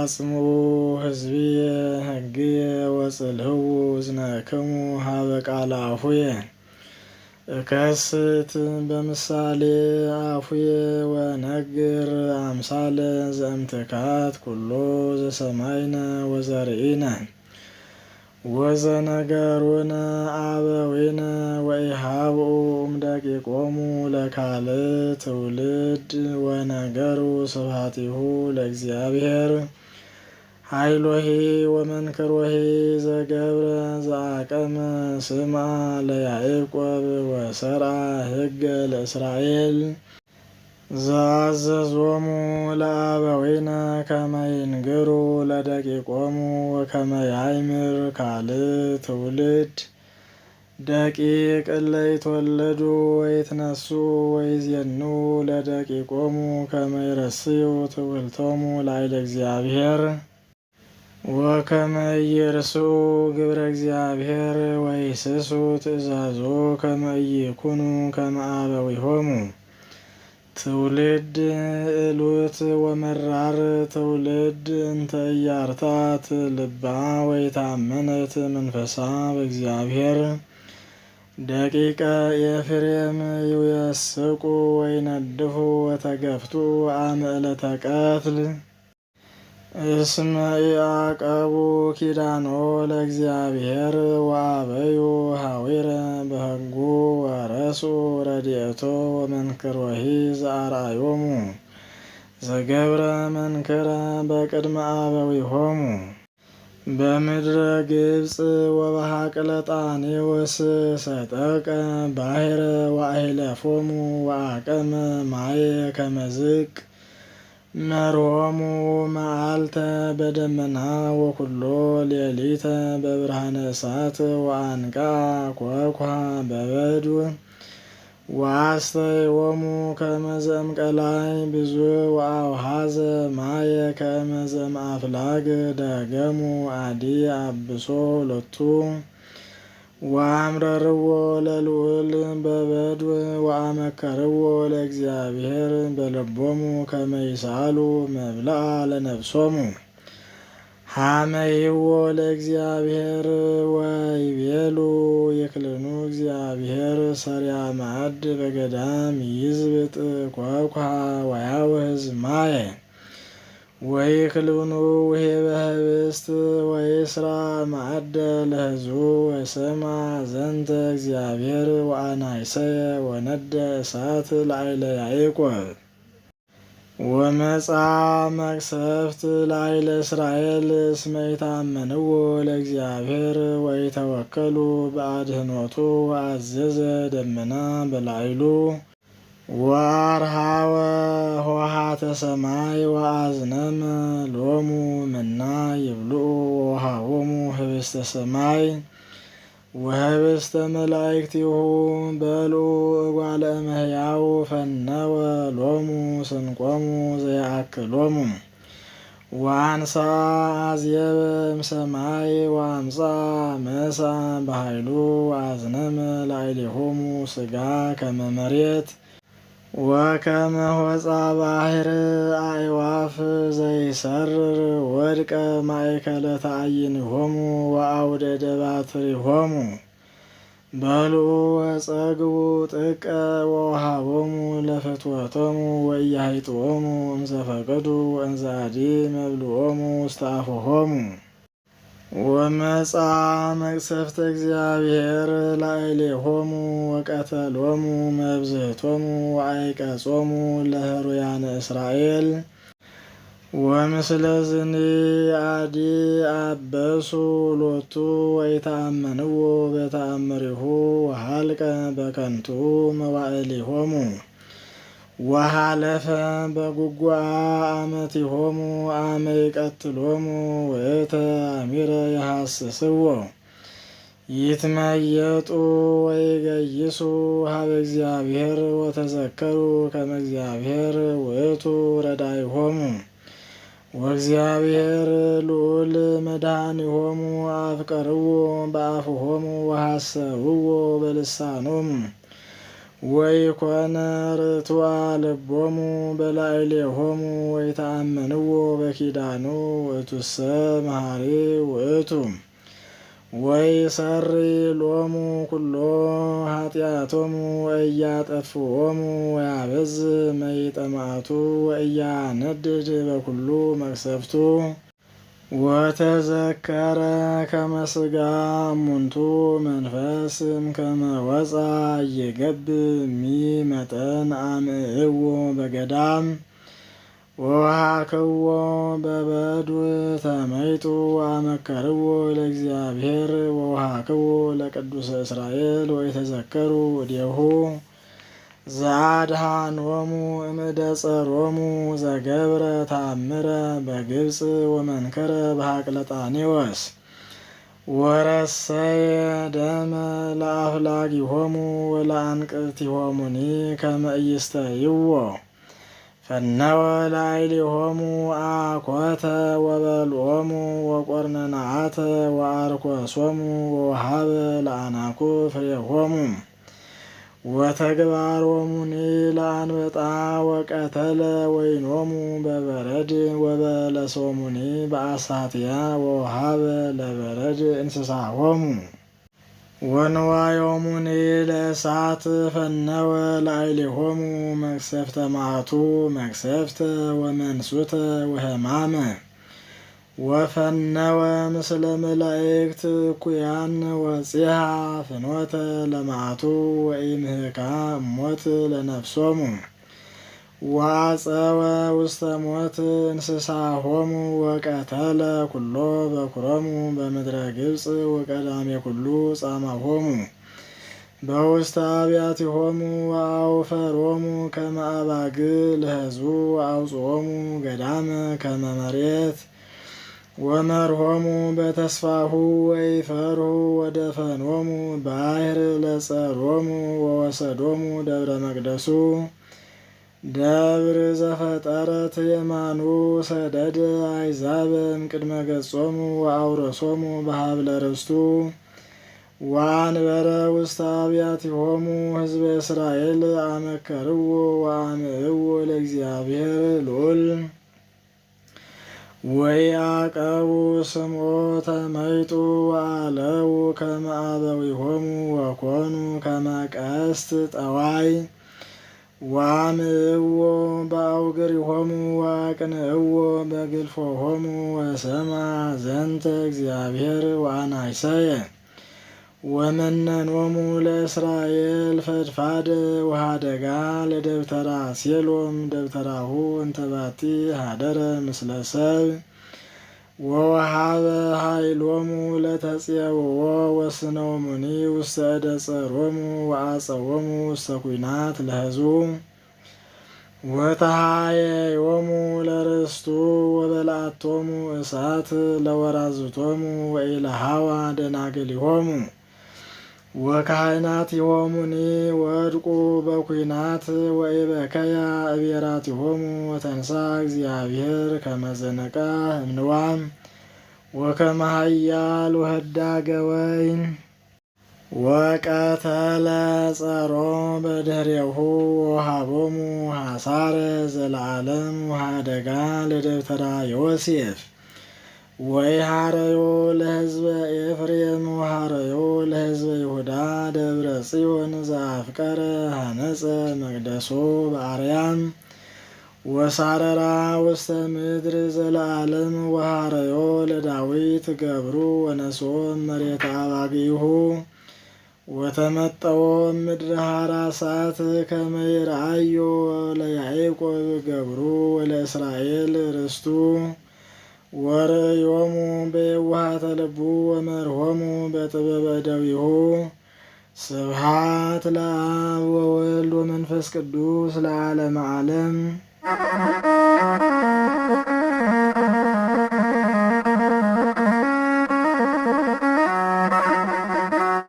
አጽምዑ ሕዝብየ ሕግየ ወጽልህው እዝነክሙ ሀበ ቃለ አፉየ እከስት በምሳሌ አፉየ ወነግር አምሳለ ዘእምትካት ኩሎ ዘሰማይነ ወዘርኢነ ወዘነገሩነ አበዊነ ወኢሃብኡ እምደቂቆሙ ለካልእ ትውልድ ወነገሩ ስብሐቲሁ ለእግዚአብሔር ኃይሎሂ ወመንክሮሂ ዘገብረ ዘአቀመ ስማ ለያዕቆብ ወሰርዐ ሕገ ለእስራኤል ዘአዘዞሙ ለአበዊነ ከመ ይንግሩ ለደቂቆሙ ወከመ ያእምር ካልእ ትውልድ ደቂቅ እለ ይትወለዱ ወይትነሱ ወይዜኑ ለደቂቆሙ ከመ ይረስዩ ትውልቶሙ ላዕለ እግዚአብሔር ወከመ ይርስዑ ግብረ እግዚአብሔር ወይስሱ ትእዛዞ ከመ ይኩኑ ከመ አበዊሆሙ ትውልድ እሉት ወመራር ትውልድ እንተ ኢያርታት ልባ ወይታመነት መንፈሳ በእግዚአብሔር ደቂቀ ኤፍሬም ይውየስቁ ወይነድፉ ወተገፍቱ አመ ዕለተ ቀትል እስመ ኢያዕቀቡ ኪዳኖ ለእግዚአብሔር ወአበዩ ሀዊረ በሕጉ ወረሱ ረድኤቶ ወመንክሮሂ ዘአርአዮሙ ዘገብረ መንክረ በቅድመ አበዊሆሙ በምድረ ግብፅ ወበሐቅለ ጣኔዎስ ሰጠቀ ባሕረ ወአሂለፎሙ ወአቀመ ማየ ከመዝቅ መሮሙ መዓልተ በደመና ወኩሎ ሌሊተ በብርሃነ እሳት ወአንቃ ኮኩሃ በበድው ወአስተዮሙ ከመ ዘእምቀላይ ብዙኅ ወአውሃዘ ማየ ከመ ዘእምአፍላግ ደገሙ አዲ አብሶ ሎቱ ወአምረርዎ ለልዑል በበድው ወአመከርዎ ለእግዚአብሔር በልቦሙ ከመ ይሳሉ መብልዐ ለነፍሶሙ ሐመይዎ ለእግዚአብሔር ወይቤሉ ይክልኑ እግዚአብሔር ሰሪያ ማዕድ በገዳም ይዝብጥ ኮኩሃ ወያውህዝ ማየ ወይክልኑ ውሂበ ኅብስት ወይስራ ማዕደ ለሕዝቡ ወሰማ ዘንተ እግዚአብሔር ወአናይሰየ ወነደ እሳት ላዕለ ያዕቆብ ወመጽአ መቅሰፍት ላዕለ እስራኤል እስመ ኢታመንዎ ለእግዚአብሔር ወኢተወከሉ በአድኅኖቱ ወአዘዘ ደመና በላዕሉ ወአርሃወ ኆኃተ ሰማይ ወአዝነመ ሎሙ መና ይብልዑ ወወሃቦሙ ኅብስተ ሰማይ ወኅብስተ መላእክቲሁ በልዑ እጓለ እመሕያው ፈነወ ሎሙ ስንቆሙ ዘየአክሎሙ ወአንሣ አዝየበ እምሰማይ ወአምጽአ መሳ በኃይሉ ወአዝነመ ላዕሌሆሙ ሥጋ ከመ መሬት ወከመ ሆጻ ባሕር አዕዋፍ ዘይሰርር ወድቀ ማእከለ ተዓይንሆሙ ወአውደ ደባትሪሆሙ በልዑ ወጸግቡ ጥቀ ወወሃቦሙ ለፍትወቶሙ ወኢያሂጥዎሙ እምዘፈቀዱ ወእንዘ አዲ መብልዖሙ ውስተ አፉሆሙ ወመጽአ መቅሰፍተ እግዚአብሔር ላዕሌሆሙ ወቀተሎሙ መብዝህቶሙ ወአይቀጾሙ ለህሩያነ እስራኤል ወምስለ ዝኒ አዲ አበሱ ሎቱ ወኢተአመንዎ በተአምሪሁ ወሃልቀ በከንቱ መዋዕሊሆሙ ወሃለፈ በጉጉአ አመቲሆሙ አመ ይቀትሎሙ ውእተ አሚረ ይሐስስዎ ይትመየጡ ወይገይሱ ሀበ እግዚአብሔር ወተዘከሩ ከመ እግዚአብሔር ውእቱ ረዳኢሆሙ ወእግዚአብሔር ልዑል መድኃኒሆሙ አፍቀርዎ በአፍሆሙ ወሐሰብዎ በልሳኖሙ ወይኮነ ርቱዐ ልቦሙ በላዕሌሆሙ ወይተአመንዎ በኪዳኑ ውእቱሰ መሐሪ ውእቱ ወይሰሪ ሎሙ ኩሎ ኃጢአቶሙ ወኢያጠፍኦሙ ወያበዝሕ መይጠ መዓቱ ወኢያነድድ በኩሉ መቅሰፍቱ ወተዘከረ ከመ ሥጋ እሙንቱ መንፈስ እምከመ ወፃ ኢይገብእ እሚመጠን አምዕዎ በገዳም ወወሀክዎ በበድው ተመይጡ አመከርዎ ለእግዚአብሔር ወወሀክዎ ለቅዱሰ እስራኤል ወይተዘከሩ እዴሁ ዘአድኃኖሙ እምእደ ጸሮሙ ዘገብረ ተአምረ በግብፅ ወመንከረ በሀቅለ ጣኔዎስ ወረሰየ ደመ ለአፍላጊሆሙ ወለአንቅርቲሆሙኒ ከመ ኢይስተይዎ ፈነወ ላዕሌሆሙ አኮተ ወበልዖሙ ወቈርነንዓተ ወአርኰሶሙ ወወሀበ ለአናኩ ፍሬሆሙ ወተግባሮሙኒ ለአንበጣ ወቀተለ ወይኖሙ በበረድ ወበለሶሙኒ በአሳትያ ወወሀበ ለበረድ እንስሳሆሙ ወንዋዮሙኒ ለእሳት ፈነወ ላዕሌሆሙ መቅሰፍተ መዓቱ መቅሰፍተ ወመንሱተ ወሕማመ ወፈነወ ምስለ መላእክት እኩያን ወፂሐ ፍኖተ ለመዓቱ ወኢምህካ እሞት ለነፍሶሙ ወአፀወ ውስተ ሞት እንስሳሆሙ ወቀተለ ኩሎ በኵሮሙ በምድረ ግብፅ ወቀዳሜ ኩሉ ጻማሆሙ በውስተ አብያቲሆሙ ወአውፈሮሙ ከመ አባግዕ ለሕዝቡ ወአውጽኦሙ ገዳመ ከመ መሬት ወመርሆሙ በተስፋሁ ወይፈርሁ ወደፈኖሙ ባሕር ለጸሮሙ ወወሰዶሙ ደብረ መቅደሱ ደብር ዘፈጠረት የማኑ ሰደደ አሕዛብ እምቅድመ ገጾሙ ወአውረሶሙ በሀብለ ርስቱ ወአንበረ ውስተ አብያቲሆሙ ሕዝበ እስራኤል አመከርዎ ወአምዕዎ ለእግዚአብሔር ልዑል ወያዕቀቡ ስሞ ተመይጡ ወአለው ከመ አበዊሆሙ ወኮኑ ከመ ቀስት ጠዋይ ወአምዕዎ በአውግሪሆሙ ወአቅንዕዎ በግልፎሆሙ ወሰማ ዘንተ እግዚአብሔር ወአናይሰየ ወመነኖሙ ለእስራኤል ፈድፋደ ወኀደጋ ለደብተራ ሴሎም ደብተራሁ እንተባቲ ሀደረ ምስለ ሰብ ወወሀበ ኃይሎሙ ለተፄውዖ ወስነውሙኒ ውስተ እደ ጸሮሙ ወአጸዎሙ ውስተ ኲናት ለሕዝቡ ወተሃየዮሙ ለርስቱ ወበልዓቶሙ እሳት ለወራዝቶሙ ወኢለሃዋ ደናግሊሆሙ ወካህናቲሆሙኒ ወድቁ በኲናት ወኢበከያ እቤራቲሆሙ ወተንሣ እግዚአብሔር ከመ ዘነቃ እምንዋም ወከመ ኃያል ወህዳገ ወይን ወቀተለ ጸሮ በድኅሬሁ ወወሀቦሙ ሐሳረ ዘለዓለም ወኀደጋ ለደብተራ ዮሴፍ ወኢሃረዮ ለሕዝበ ኤፍሬም ወሃረዮ ለሕዝበ ይሁዳ ደብረ ጽዮን ዘአፍቀረ ሐነጸ መቅደሶ በአርያም ወሳረራ ውስተ ምድር ዘለዓለም ወሃረዮ ለዳዊት ገብሩ ወነስኦ መሬተ አባግዒሁ ወተመጠዎ ምድረ ሐራሳት ከመ ይርአዮ ለያዕቆብ ገብሩ ወለእስራኤል ርስቱ ወርእዮሙ በየዋሃተ ልቡ ወመርሆሙ በጥበበ እደዊሁ ስብሐት ለአብ ወወልድ ወመንፈስ ቅዱስ ለዓለመ ዓለም።